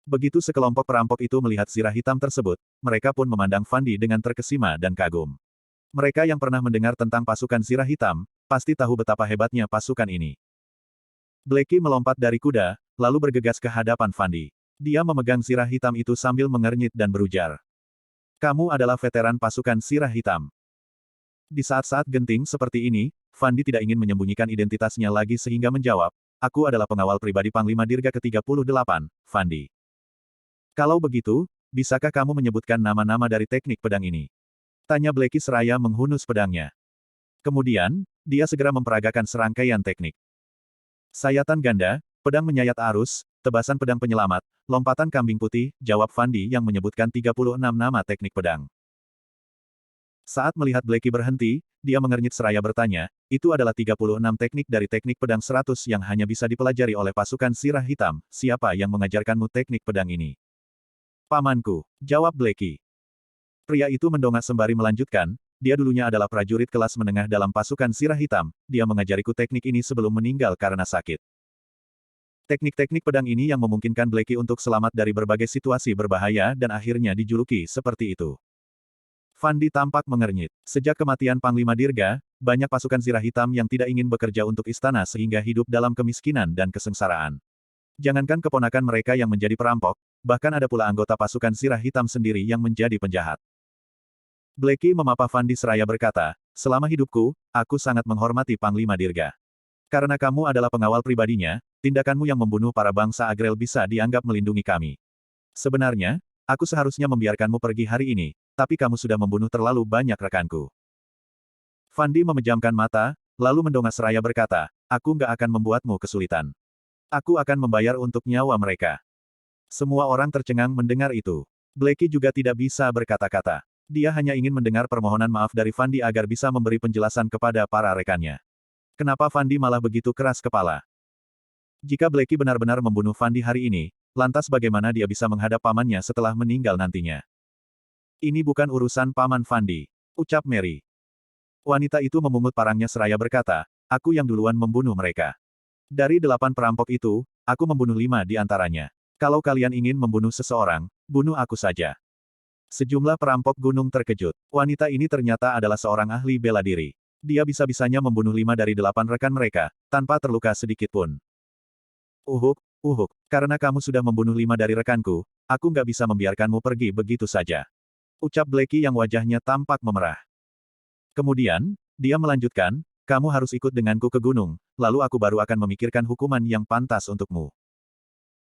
Begitu sekelompok perampok itu melihat sirah hitam tersebut, mereka pun memandang Fandi dengan terkesima dan kagum. Mereka yang pernah mendengar tentang pasukan Sirah Hitam, pasti tahu betapa hebatnya pasukan ini. Blackie melompat dari kuda, lalu bergegas ke hadapan Fandi. Dia memegang sirah hitam itu sambil mengernyit dan berujar. Kamu adalah veteran pasukan Sirah Hitam. Di saat-saat genting seperti ini, Fandi tidak ingin menyembunyikan identitasnya lagi sehingga menjawab, aku adalah pengawal pribadi Panglima Dirga ke-38, Fandi. Kalau begitu, bisakah kamu menyebutkan nama-nama dari teknik pedang ini? Tanya Blackie seraya menghunus pedangnya. Kemudian, dia segera memperagakan serangkaian teknik. Sayatan ganda, pedang menyayat arus, tebasan pedang penyelamat, lompatan kambing putih, jawab Fandi yang menyebutkan 36 nama teknik pedang. Saat melihat Blackie berhenti, dia mengernyit seraya bertanya, itu adalah 36 teknik dari teknik pedang 100 yang hanya bisa dipelajari oleh pasukan Sirah Hitam, siapa yang mengajarkanmu teknik pedang ini? Pamanku, jawab Blackie. Pria itu mendongak sembari melanjutkan, dia dulunya adalah prajurit kelas menengah dalam pasukan Sirah Hitam, dia mengajariku teknik ini sebelum meninggal karena sakit. Teknik-teknik pedang ini yang memungkinkan Blackie untuk selamat dari berbagai situasi berbahaya dan akhirnya dijuluki seperti itu. Fandi tampak mengernyit. Sejak kematian Panglima Dirga, banyak pasukan Sirah Hitam yang tidak ingin bekerja untuk istana sehingga hidup dalam kemiskinan dan kesengsaraan. Jangankan keponakan mereka yang menjadi perampok, bahkan ada pula anggota pasukan Sirah Hitam sendiri yang menjadi penjahat. Blackie memapa Fandi seraya berkata, selama hidupku, aku sangat menghormati Panglima Dirga. Karena kamu adalah pengawal pribadinya, tindakanmu yang membunuh para bangsa Agrel bisa dianggap melindungi kami. Sebenarnya, aku seharusnya membiarkanmu pergi hari ini, tapi kamu sudah membunuh terlalu banyak rekanku. Fandi memejamkan mata, lalu mendongak seraya berkata, aku nggak akan membuatmu kesulitan. Aku akan membayar untuk nyawa mereka. Semua orang tercengang mendengar itu. Blackie juga tidak bisa berkata-kata. Dia hanya ingin mendengar permohonan maaf dari Fandi agar bisa memberi penjelasan kepada para rekannya. Kenapa Fandi malah begitu keras kepala? Jika Blackie benar-benar membunuh Fandi hari ini, lantas bagaimana dia bisa menghadap pamannya setelah meninggal nantinya? Ini bukan urusan paman Fandi, ucap Mary. Wanita itu memungut parangnya seraya berkata, aku yang duluan membunuh mereka. Dari 8 perampok itu, aku membunuh 5 di antaranya. Kalau kalian ingin membunuh seseorang, bunuh aku saja. Sejumlah perampok gunung terkejut. Wanita ini ternyata adalah seorang ahli bela diri. Dia bisa-bisanya membunuh 5 dari 8 rekan mereka, tanpa terluka sedikit pun. Uhuk, karena kamu sudah membunuh 5 dari rekanku, aku nggak bisa membiarkanmu pergi begitu saja. Ucap Blackie yang wajahnya tampak memerah. Kemudian, dia melanjutkan, kamu harus ikut denganku ke gunung, lalu aku baru akan memikirkan hukuman yang pantas untukmu.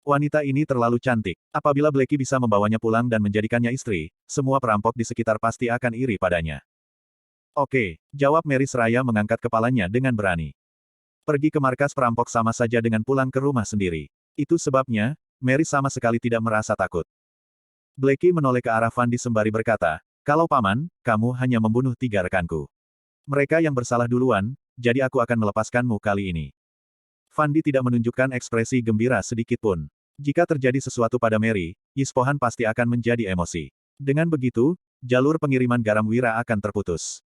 Wanita ini terlalu cantik. Apabila Blackie bisa membawanya pulang dan menjadikannya istri, semua perampok di sekitar pasti akan iri padanya. Oke, jawab Mary seraya mengangkat kepalanya dengan berani. Pergi ke markas perampok sama saja dengan pulang ke rumah sendiri. Itu sebabnya, Mary sama sekali tidak merasa takut. Blackie menoleh ke arah Fandi sembari berkata, kalau paman, kamu hanya membunuh 3 rekanku. Mereka yang bersalah duluan, jadi aku akan melepaskanmu kali ini. Fandi tidak menunjukkan ekspresi gembira sedikit pun. Jika terjadi sesuatu pada Mary, Yispohan pasti akan menjadi emosi. Dengan begitu, jalur pengiriman garam Wira akan terputus.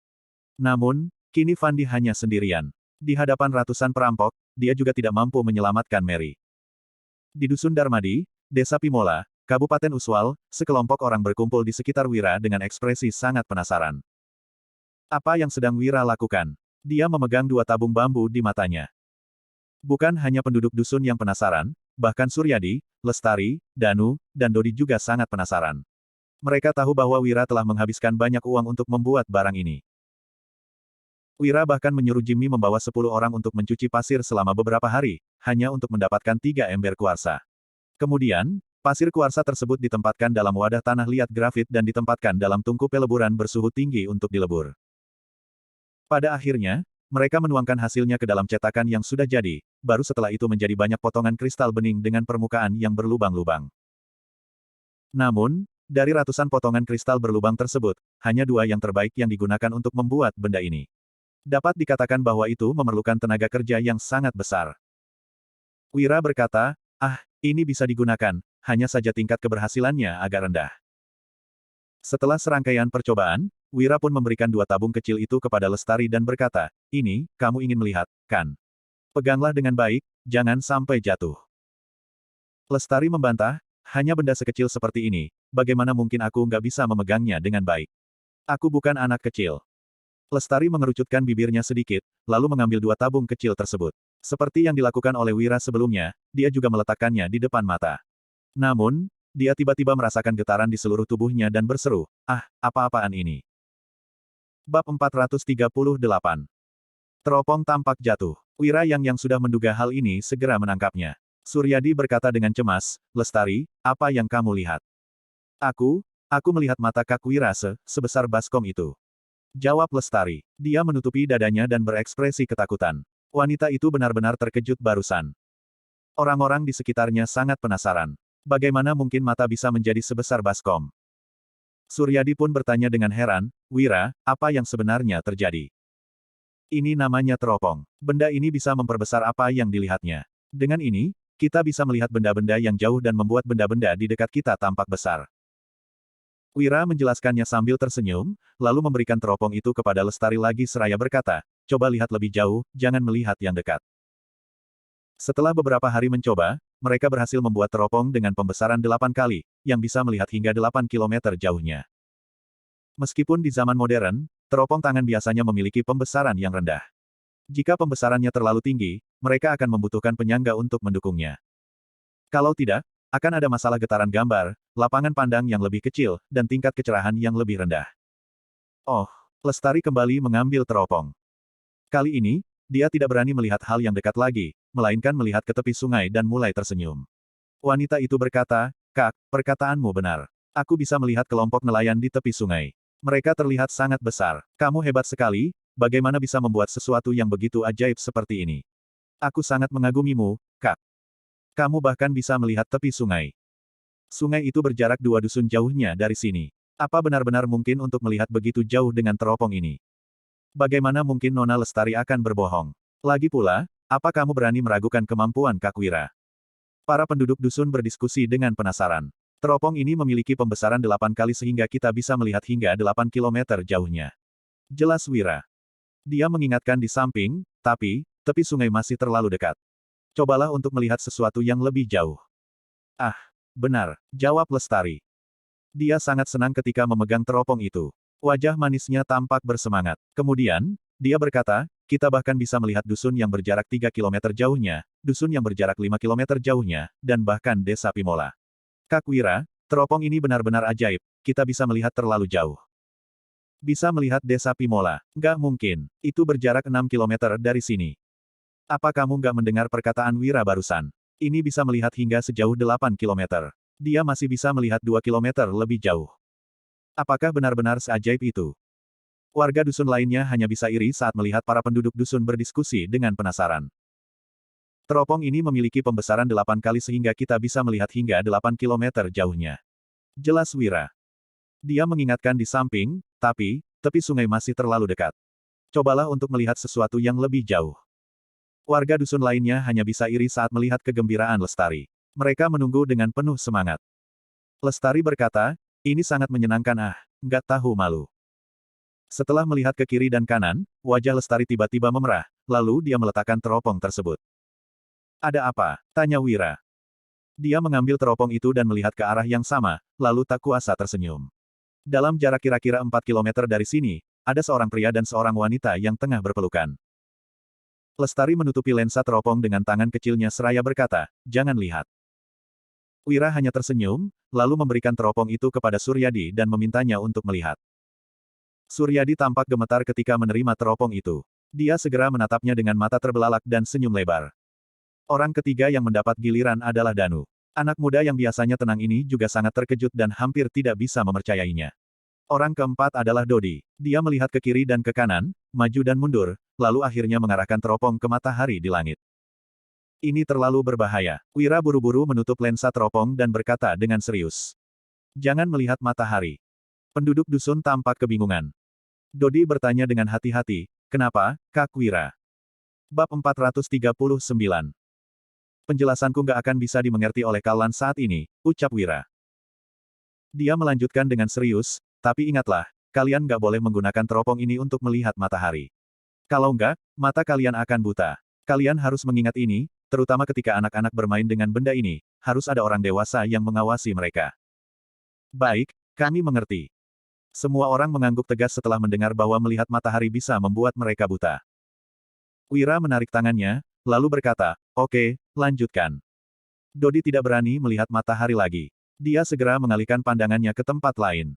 Namun, kini Fandi hanya sendirian. Di hadapan ratusan perampok, dia juga tidak mampu menyelamatkan Mary. Di Dusun Darmadi, Desa Pimola, Kabupaten Uswal, sekelompok orang berkumpul di sekitar Wira dengan ekspresi sangat penasaran. Apa yang sedang Wira lakukan? Dia memegang 2 tabung bambu di matanya. Bukan hanya penduduk dusun yang penasaran, bahkan Suryadi, Lestari, Danu, dan Dodi juga sangat penasaran. Mereka tahu bahwa Wira telah menghabiskan banyak uang untuk membuat barang ini. Wira bahkan menyuruh Jimmy membawa 10 orang untuk mencuci pasir selama beberapa hari, hanya untuk mendapatkan 3 ember kuarsa. Kemudian, pasir kuarsa tersebut ditempatkan dalam wadah tanah liat grafit dan ditempatkan dalam tungku peleburan bersuhu tinggi untuk dilebur. Pada akhirnya, mereka menuangkan hasilnya ke dalam cetakan yang sudah jadi, baru setelah itu menjadi banyak potongan kristal bening dengan permukaan yang berlubang-lubang. Namun, dari ratusan potongan kristal berlubang tersebut, hanya 2 yang terbaik yang digunakan untuk membuat benda ini. Dapat dikatakan bahwa itu memerlukan tenaga kerja yang sangat besar. Wira berkata, ini bisa digunakan, hanya saja tingkat keberhasilannya agak rendah. Setelah serangkaian percobaan, Wira pun memberikan 2 tabung kecil itu kepada Lestari dan berkata, ini, kamu ingin melihat, kan? Peganglah dengan baik, jangan sampai jatuh. Lestari membantah, hanya benda sekecil seperti ini, bagaimana mungkin aku nggak bisa memegangnya dengan baik? Aku bukan anak kecil. Lestari mengerucutkan bibirnya sedikit, lalu mengambil 2 tabung kecil tersebut. Seperti yang dilakukan oleh Wira sebelumnya, dia juga meletakkannya di depan mata. Namun, dia tiba-tiba merasakan getaran di seluruh tubuhnya dan berseru, apa-apaan ini? Bab 438. Teropong tampak jatuh. Wira yang sudah menduga hal ini segera menangkapnya. Suryadi berkata dengan cemas, Lestari, apa yang kamu lihat? Aku melihat mata Kak Wira sebesar baskom itu. Jawab Lestari. Dia menutupi dadanya dan berekspresi ketakutan. Wanita itu benar-benar terkejut barusan. Orang-orang di sekitarnya sangat penasaran. Bagaimana mungkin mata bisa menjadi sebesar baskom? Suryadi pun bertanya dengan heran, Wira, apa yang sebenarnya terjadi? Ini namanya teropong. Benda ini bisa memperbesar apa yang dilihatnya. Dengan ini, kita bisa melihat benda-benda yang jauh dan membuat benda-benda di dekat kita tampak besar. Wira menjelaskannya sambil tersenyum, lalu memberikan teropong itu kepada Lestari lagi seraya berkata, coba lihat lebih jauh, jangan melihat yang dekat. Setelah beberapa hari mencoba, mereka berhasil membuat teropong dengan pembesaran 8 kali, yang bisa melihat hingga 8 km jauhnya. Meskipun di zaman modern, teropong tangan biasanya memiliki pembesaran yang rendah. Jika pembesarannya terlalu tinggi, mereka akan membutuhkan penyangga untuk mendukungnya. Kalau tidak, akan ada masalah getaran gambar, lapangan pandang yang lebih kecil, dan tingkat kecerahan yang lebih rendah. Oh, Lestari kembali mengambil teropong. Kali ini, dia tidak berani melihat hal yang dekat lagi, melainkan melihat ke tepi sungai dan mulai tersenyum. Wanita itu berkata, "Kak, perkataanmu benar. Aku bisa melihat kelompok nelayan di tepi sungai. Mereka terlihat sangat besar. Kamu hebat sekali, bagaimana bisa membuat sesuatu yang begitu ajaib seperti ini? Aku sangat mengagumimu, Kak. Kamu bahkan bisa melihat tepi sungai. Sungai itu berjarak 2 dusun jauhnya dari sini. Apa benar-benar mungkin untuk melihat begitu jauh dengan teropong ini? Bagaimana mungkin Nona Lestari akan berbohong? Lagi pula, apa kamu berani meragukan kemampuan Kakwira?" Para penduduk dusun berdiskusi dengan penasaran. Teropong ini memiliki pembesaran 8 kali sehingga kita bisa melihat hingga 8 kilometer jauhnya. Jelas Wira. Dia mengingatkan di samping, tapi, tepi sungai masih terlalu dekat. Cobalah untuk melihat sesuatu yang lebih jauh. Ah, benar, jawab Lestari. Dia sangat senang ketika memegang teropong itu. Wajah manisnya tampak bersemangat. Kemudian, dia berkata, "Kita bahkan bisa melihat dusun yang berjarak 3 kilometer jauhnya, dusun yang berjarak 5 kilometer jauhnya, dan bahkan desa Pimola. Kak Wira, teropong ini benar-benar ajaib, kita bisa melihat terlalu jauh." Bisa melihat desa Pimola. Nggak mungkin. Itu berjarak 6 kilometer dari sini. Apa kamu nggak mendengar perkataan Wira barusan? Ini bisa melihat hingga sejauh 8 kilometer. Dia masih bisa melihat 2 kilometer lebih jauh. Apakah benar-benar seajaib itu? Warga dusun lainnya hanya bisa iri saat melihat para penduduk dusun berdiskusi dengan penasaran. Teropong ini memiliki pembesaran 8 kali sehingga kita bisa melihat hingga 8 kilometer jauhnya. Jelas Wira. Dia mengingatkan di samping, tapi, tepi sungai masih terlalu dekat. Cobalah untuk melihat sesuatu yang lebih jauh. Warga dusun lainnya hanya bisa iri saat melihat kegembiraan Lestari. Mereka menunggu dengan penuh semangat. Lestari berkata, "Ini sangat menyenangkan nggak tahu malu." Setelah melihat ke kiri dan kanan, wajah Lestari tiba-tiba memerah, lalu dia meletakkan teropong tersebut. "Ada apa?" tanya Wira. Dia mengambil teropong itu dan melihat ke arah yang sama, lalu tak kuasa tersenyum. Dalam jarak kira-kira 4 kilometer dari sini, ada seorang pria dan seorang wanita yang tengah berpelukan. Lestari menutupi lensa teropong dengan tangan kecilnya seraya berkata, "Jangan lihat." Wira hanya tersenyum, lalu memberikan teropong itu kepada Suryadi dan memintanya untuk melihat. Suryadi tampak gemetar ketika menerima teropong itu. Dia segera menatapnya dengan mata terbelalak dan senyum lebar. Orang ketiga yang mendapat giliran adalah Danu. Anak muda yang biasanya tenang ini juga sangat terkejut dan hampir tidak bisa mempercayainya. Orang keempat adalah Dodi. Dia melihat ke kiri dan ke kanan, maju dan mundur, lalu akhirnya mengarahkan teropong ke matahari di langit. "Ini terlalu berbahaya." Wira buru-buru menutup lensa teropong dan berkata dengan serius. "Jangan melihat matahari." Penduduk dusun tampak kebingungan. Dodi bertanya dengan hati-hati, "Kenapa, Kak Wira?" Bab 439. "Penjelasanku nggak akan bisa dimengerti oleh kalian saat ini," ucap Wira. Dia melanjutkan dengan serius, "Tapi ingatlah, kalian nggak boleh menggunakan teropong ini untuk melihat matahari. Kalau nggak, mata kalian akan buta. Kalian harus mengingat ini, terutama ketika anak-anak bermain dengan benda ini, harus ada orang dewasa yang mengawasi mereka." "Baik, kami mengerti." Semua orang mengangguk tegas setelah mendengar bahwa melihat matahari bisa membuat mereka buta. Wira menarik tangannya, lalu berkata, "Oke, lanjutkan." Dodi tidak berani melihat matahari lagi. Dia segera mengalihkan pandangannya ke tempat lain.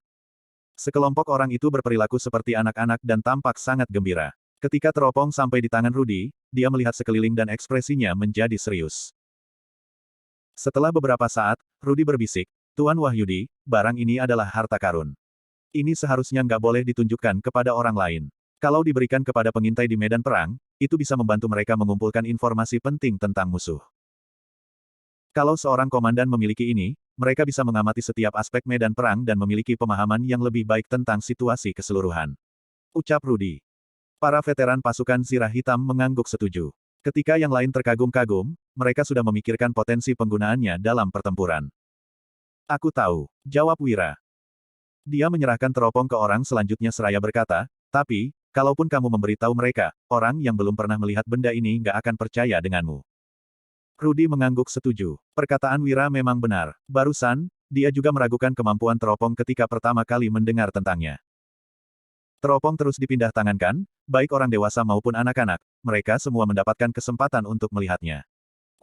Sekelompok orang itu berperilaku seperti anak-anak dan tampak sangat gembira. Ketika teropong sampai di tangan Rudi, dia melihat sekeliling dan ekspresinya menjadi serius. Setelah beberapa saat, Rudi berbisik, "Tuan Wahyudi, barang ini adalah harta karun. Ini seharusnya nggak boleh ditunjukkan kepada orang lain. Kalau diberikan kepada pengintai di medan perang, itu bisa membantu mereka mengumpulkan informasi penting tentang musuh. Kalau seorang komandan memiliki ini, mereka bisa mengamati setiap aspek medan perang dan memiliki pemahaman yang lebih baik tentang situasi keseluruhan." Ucap Rudi. Para veteran pasukan Zirah Hitam mengangguk setuju. Ketika yang lain terkagum-kagum, mereka sudah memikirkan potensi penggunaannya dalam pertempuran. "Aku tahu," jawab Wira. Dia menyerahkan teropong ke orang selanjutnya seraya berkata, "Tapi, kalaupun kamu memberitahu mereka, orang yang belum pernah melihat benda ini nggak akan percaya denganmu." Rudi mengangguk setuju. Perkataan Wira memang benar. Barusan, dia juga meragukan kemampuan teropong ketika pertama kali mendengar tentangnya. Teropong terus dipindah tangankan, baik orang dewasa maupun anak-anak, mereka semua mendapatkan kesempatan untuk melihatnya.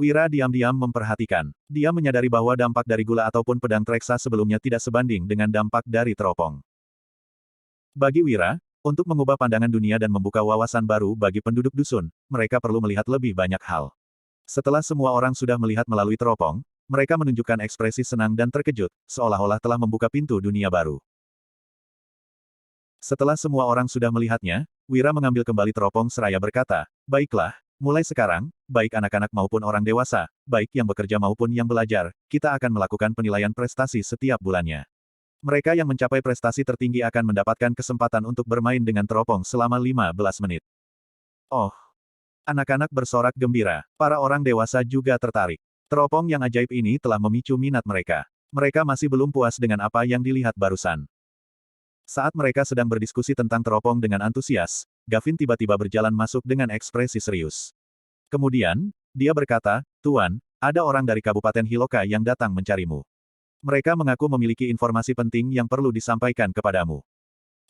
Wira diam-diam memperhatikan. Dia menyadari bahwa dampak dari gula ataupun pedang Treksa sebelumnya tidak sebanding dengan dampak dari teropong. Bagi Wira, untuk mengubah pandangan dunia dan membuka wawasan baru bagi penduduk dusun, mereka perlu melihat lebih banyak hal. Setelah semua orang sudah melihat melalui teropong, mereka menunjukkan ekspresi senang dan terkejut, seolah-olah telah membuka pintu dunia baru. Setelah semua orang sudah melihatnya, Wira mengambil kembali teropong seraya berkata, "Baiklah, mulai sekarang, baik anak-anak maupun orang dewasa, baik yang bekerja maupun yang belajar, kita akan melakukan penilaian prestasi setiap bulannya. Mereka yang mencapai prestasi tertinggi akan mendapatkan kesempatan untuk bermain dengan teropong selama 15 menit." Oh! Anak-anak bersorak gembira. Para orang dewasa juga tertarik. Teropong yang ajaib ini telah memicu minat mereka. Mereka masih belum puas dengan apa yang dilihat barusan. Saat mereka sedang berdiskusi tentang teropong dengan antusias, Gavin tiba-tiba berjalan masuk dengan ekspresi serius. Kemudian, dia berkata, "Tuan, ada orang dari Kabupaten Hiloka yang datang mencarimu. Mereka mengaku memiliki informasi penting yang perlu disampaikan kepadamu."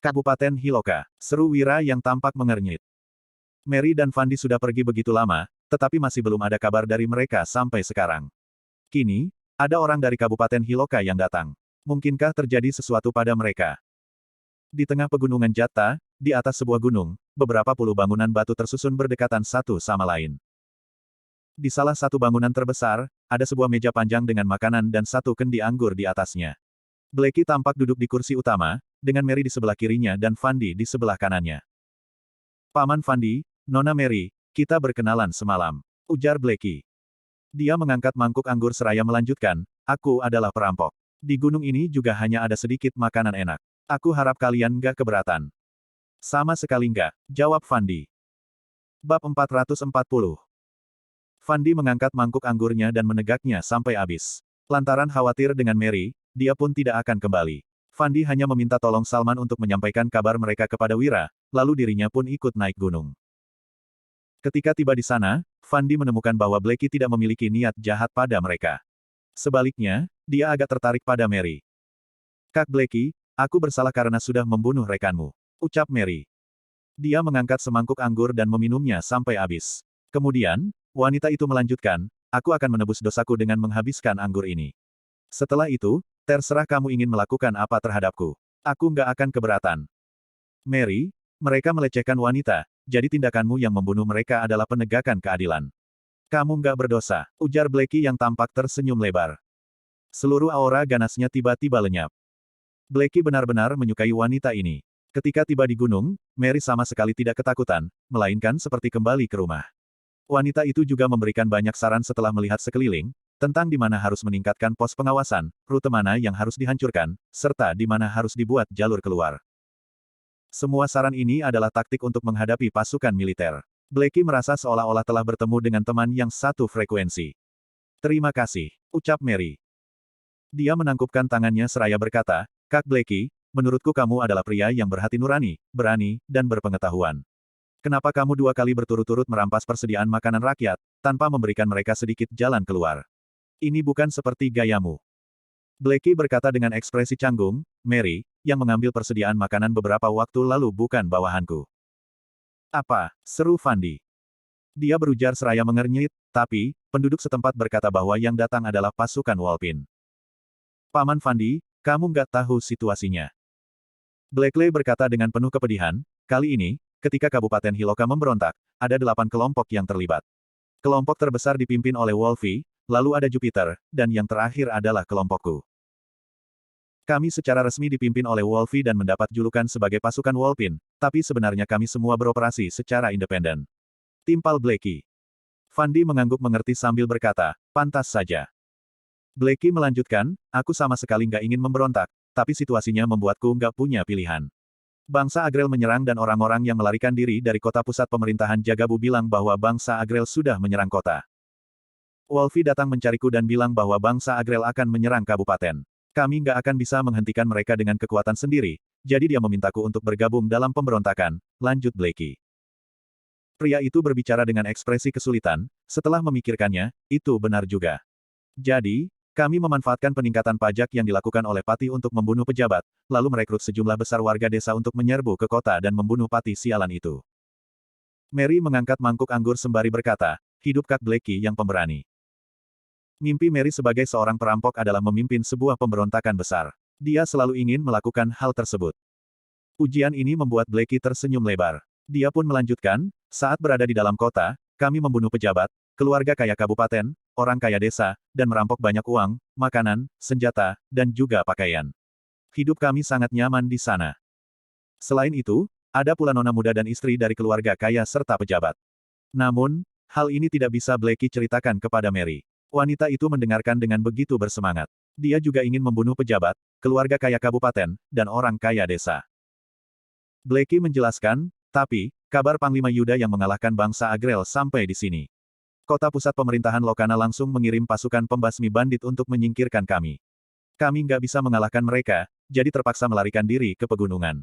Kabupaten Hiloka, seru Wira yang tampak mengernyit. Mary dan Fandi sudah pergi begitu lama, tetapi masih belum ada kabar dari mereka sampai sekarang. Kini, ada orang dari Kabupaten Hiloka yang datang. Mungkinkah terjadi sesuatu pada mereka? Di tengah pegunungan Jatta, di atas sebuah gunung, beberapa puluh bangunan batu tersusun berdekatan satu sama lain. Di salah satu bangunan terbesar, ada sebuah meja panjang dengan makanan dan satu kendi anggur di atasnya. Blackie tampak duduk di kursi utama, dengan Mary di sebelah kirinya dan Fandi di sebelah kanannya. "Paman Fandi, Nona Mary, kita berkenalan semalam," ujar Blackie. Dia mengangkat mangkuk anggur seraya melanjutkan, "Aku adalah perampok. Di gunung ini juga hanya ada sedikit makanan enak. Aku harap kalian nggak keberatan." "Sama sekali nggak," jawab Fandi. Bab 440. Fandi mengangkat mangkuk anggurnya dan menegaknya sampai habis. Lantaran khawatir dengan Mary, dia pun tidak akan kembali. Fandi hanya meminta tolong Salman untuk menyampaikan kabar mereka kepada Wira, lalu dirinya pun ikut naik gunung. Ketika tiba di sana, Fandi menemukan bahwa Blackie tidak memiliki niat jahat pada mereka. Sebaliknya, dia agak tertarik pada Mary. "Kak Blackie, aku bersalah karena sudah membunuh rekanmu," ucap Mary. Dia mengangkat semangkuk anggur dan meminumnya sampai habis. Kemudian, wanita itu melanjutkan, "Aku akan menebus dosaku dengan menghabiskan anggur ini. Setelah itu, terserah kamu ingin melakukan apa terhadapku. Aku nggak akan keberatan." "Mary, mereka melecehkan wanita, jadi tindakanmu yang membunuh mereka adalah penegakan keadilan. Kamu nggak berdosa," ujar Blackie yang tampak tersenyum lebar. Seluruh aura ganasnya tiba-tiba lenyap. Blackie benar-benar menyukai wanita ini. Ketika tiba di gunung, Mary sama sekali tidak ketakutan, melainkan seperti kembali ke rumah. Wanita itu juga memberikan banyak saran setelah melihat sekeliling, tentang di mana harus meningkatkan pos pengawasan, rute mana yang harus dihancurkan, serta di mana harus dibuat jalur keluar. Semua saran ini adalah taktik untuk menghadapi pasukan militer. Blackie merasa seolah-olah telah bertemu dengan teman yang satu frekuensi. "Terima kasih," ucap Mary. Dia menangkupkan tangannya seraya berkata, "Kak Blackie, menurutku kamu adalah pria yang berhati nurani, berani, dan berpengetahuan. Kenapa kamu 2 kali berturut-turut merampas persediaan makanan rakyat, tanpa memberikan mereka sedikit jalan keluar? Ini bukan seperti gayamu." Blackie berkata dengan ekspresi canggung, "Mary, yang mengambil persediaan makanan beberapa waktu lalu bukan bawahanku." "Apa?" seru Fandi. Dia berujar seraya mengernyit, "Tapi, penduduk setempat berkata bahwa yang datang adalah pasukan Wolpin." "Paman Fandi, kamu nggak tahu situasinya." Blackley berkata dengan penuh kepedihan, "Kali ini, ketika Kabupaten Hiloka memberontak, ada 8 kelompok yang terlibat. Kelompok terbesar dipimpin oleh Wolfie, lalu ada Jupiter, dan yang terakhir adalah kelompokku. Kami secara resmi dipimpin oleh Wolfie dan mendapat julukan sebagai pasukan Wolpin, tapi sebenarnya kami semua beroperasi secara independen." Timpal Blackie. Fandi mengangguk mengerti sambil berkata, "Pantas saja." Blackie melanjutkan, "Aku sama sekali nggak ingin memberontak, tapi situasinya membuatku nggak punya pilihan. Bangsa Agrel menyerang dan orang-orang yang melarikan diri dari kota pusat pemerintahan Jagabu bilang bahwa bangsa Agrel sudah menyerang kota. Wolfie datang mencariku dan bilang bahwa bangsa Agrel akan menyerang kabupaten. Kami nggak akan bisa menghentikan mereka dengan kekuatan sendiri, jadi dia memintaku untuk bergabung dalam pemberontakan," lanjut Blackie. Pria itu berbicara dengan ekspresi kesulitan, setelah memikirkannya, itu benar juga. "Jadi, kami memanfaatkan peningkatan pajak yang dilakukan oleh Pati untuk membunuh pejabat, lalu merekrut sejumlah besar warga desa untuk menyerbu ke kota dan membunuh Pati sialan itu." Mary mengangkat mangkuk anggur sembari berkata, "Hidup Kak Blackie yang pemberani." Mimpi Mary sebagai seorang perampok adalah memimpin sebuah pemberontakan besar. Dia selalu ingin melakukan hal tersebut. Ujian ini membuat Blackie tersenyum lebar. Dia pun melanjutkan, saat berada di dalam kota, kami membunuh pejabat, keluarga kaya kabupaten, orang kaya desa, dan merampok banyak uang, makanan, senjata, dan juga pakaian. Hidup kami sangat nyaman di sana. Selain itu, ada pula nona muda dan istri dari keluarga kaya serta pejabat. Namun, hal ini tidak bisa Blackie ceritakan kepada Mary. Wanita itu mendengarkan dengan begitu bersemangat. Dia juga ingin membunuh pejabat, keluarga kaya kabupaten, dan orang kaya desa. Blackie menjelaskan, tapi, kabar Panglima Yuda yang mengalahkan bangsa Agrel sampai di sini. Kota pusat pemerintahan Lokana langsung mengirim pasukan pembasmi bandit untuk menyingkirkan kami. Kami nggak bisa mengalahkan mereka, jadi terpaksa melarikan diri ke pegunungan.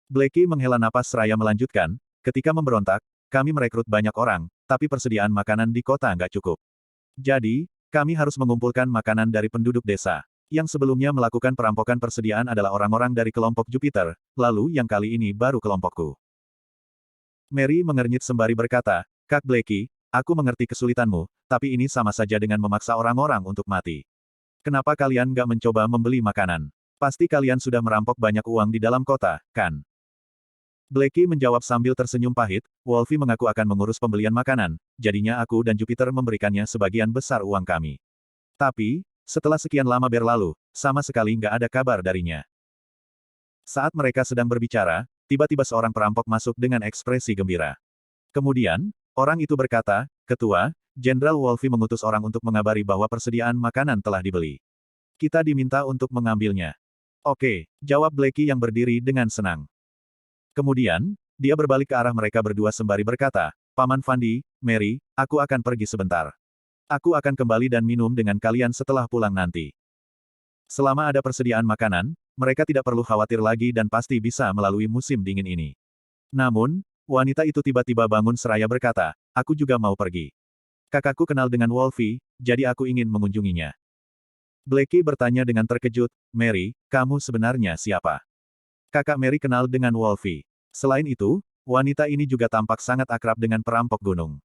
Blackie menghela napas seraya melanjutkan, ketika memberontak, kami merekrut banyak orang, tapi persediaan makanan di kota nggak cukup. Jadi, kami harus mengumpulkan makanan dari penduduk desa. Yang sebelumnya melakukan perampokan persediaan adalah orang-orang dari kelompok Jupiter, lalu yang kali ini baru kelompokku. Mary mengernyit sembari berkata, Kak Blackie, aku mengerti kesulitanmu, tapi ini sama saja dengan memaksa orang-orang untuk mati. Kenapa kalian nggak mencoba membeli makanan? Pasti kalian sudah merampok banyak uang di dalam kota, kan? Blackie menjawab sambil tersenyum pahit, Wolfie mengaku akan mengurus pembelian makanan, jadinya aku dan Jupiter memberikannya sebagian besar uang kami. Tapi, setelah sekian lama berlalu, sama sekali nggak ada kabar darinya. Saat mereka sedang berbicara, tiba-tiba seorang perampok masuk dengan ekspresi gembira. Kemudian, orang itu berkata, Ketua, Jenderal Wolfie mengutus orang untuk mengabari bahwa persediaan makanan telah dibeli. Kita diminta untuk mengambilnya. Oke, jawab Blackie yang berdiri dengan senang. Kemudian, dia berbalik ke arah mereka berdua sembari berkata, Paman Fandi, Mary, aku akan pergi sebentar. Aku akan kembali dan minum dengan kalian setelah pulang nanti. Selama ada persediaan makanan, mereka tidak perlu khawatir lagi dan pasti bisa melalui musim dingin ini. Namun, wanita itu tiba-tiba bangun seraya berkata, aku juga mau pergi. Kakakku kenal dengan Wolfie, jadi aku ingin mengunjunginya. Blackie bertanya dengan terkejut, Mary, kamu sebenarnya siapa? Kakak Mary kenal dengan Wolfie. Selain itu, wanita ini juga tampak sangat akrab dengan perampok gunung.